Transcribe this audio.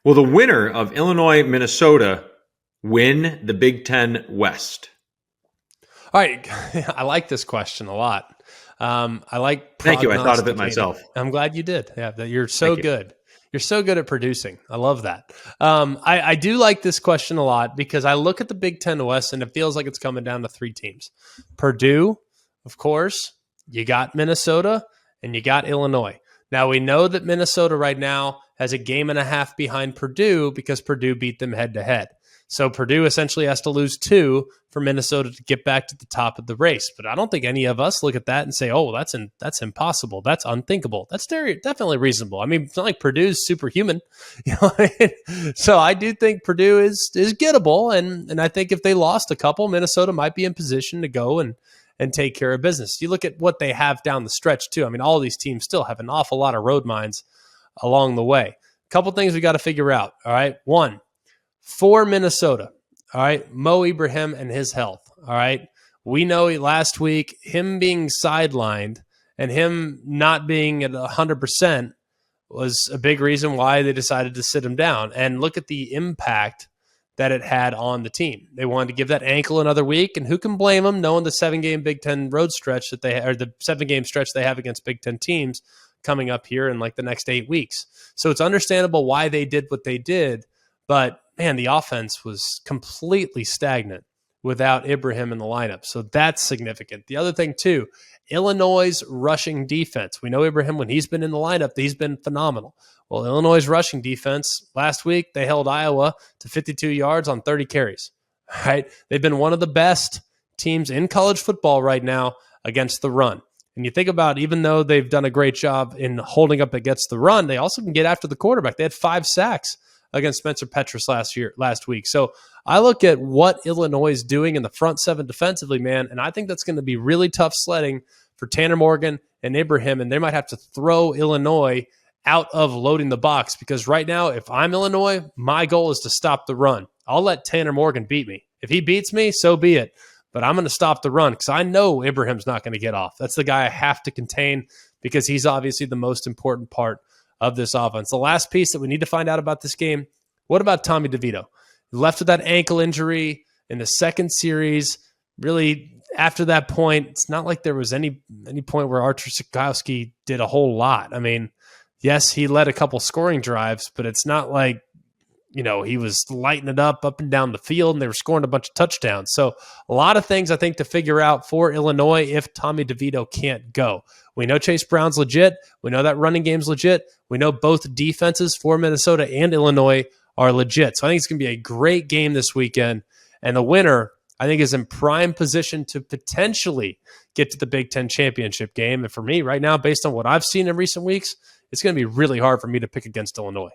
Will the winner of Illinois, Minnesota win the Big Ten West? All right. I like this question a lot. I like Thank you. I thought of it prognosticating. myself. I'm glad you did. Yeah, you're so good. You're so good at producing. I love that. I do like this question a lot because I look at the Big Ten West and it feels like it's coming down to three teams. Purdue, of course, you got Minnesota, and you got Illinois. Now, we know that Minnesota right now has a game and a half behind Purdue because Purdue beat them head-to-head. So Purdue essentially has to lose 2 for Minnesota to get back to the top of the race. But I don't think any of us look at that and say, oh, that's impossible. That's unthinkable. That's definitely reasonable. I mean, it's not like Purdue's superhuman. You know what I mean? So I do think Purdue is gettable. And I think if they lost a couple, Minnesota might be in position to go and take care of business. You look at what they have down the stretch, too. I mean, all these teams still have an awful lot of road mines along the way. A couple things we got to figure out, all right? 1, for Minnesota, all right, Mo Ibrahim and his health, all right? We know last week him being sidelined and him not being at 100% was a big reason why they decided to sit him down. And look at the impact that it had on the team. They wanted to give that ankle another week, and who can blame them knowing the 7-game Big Ten road stretch that they or the 7-game stretch they have against Big Ten teams coming up here in like the next 8 weeks. So it's understandable why they did what they did, but man, the offense was completely stagnant without Ibrahim in the lineup. So that's significant. The other thing too, Illinois' rushing defense. We know Ibrahim, when he's been in the lineup, he's been phenomenal. Well, Illinois' rushing defense, last week, they held Iowa to 52 yards on 30 carries. Right? They've been one of the best teams in college football right now against the run. And you think about, even though they've done a great job in holding up against the run, they also can get after the quarterback. They had 5 sacks against Spencer Petras last week. So I look at what Illinois is doing in the front 7 defensively, man, and I think that's going to be really tough sledding for Tanner Morgan and Ibrahim, and they might have to throw Illinois out of loading the box, because right now, if I'm Illinois, my goal is to stop the run. I'll let Tanner Morgan beat me. If he beats me, so be it. But I'm going to stop the run because I know Ibrahim's not going to get off. That's the guy I have to contain because he's obviously the most important part of this offense. The last piece that we need to find out about this game, what about Tommy DeVito? He left with that ankle injury in the second series. Really, after that point, it's not like there was any point where Artur Sitkowski did a whole lot. I mean, yes, he led a couple scoring drives, but it's not like, you know, he was lighting it up and down the field and they were scoring a bunch of touchdowns. So a lot of things I think to figure out for Illinois if Tommy DeVito can't go. We know Chase Brown's legit. We know that running game's legit. We know both defenses for Minnesota and Illinois are legit. So I think it's going to be a great game this weekend. And the winner, I think, is in prime position to potentially get to the Big Ten championship game. And for me right now, based on what I've seen in recent weeks, it's going to be really hard for me to pick against Illinois.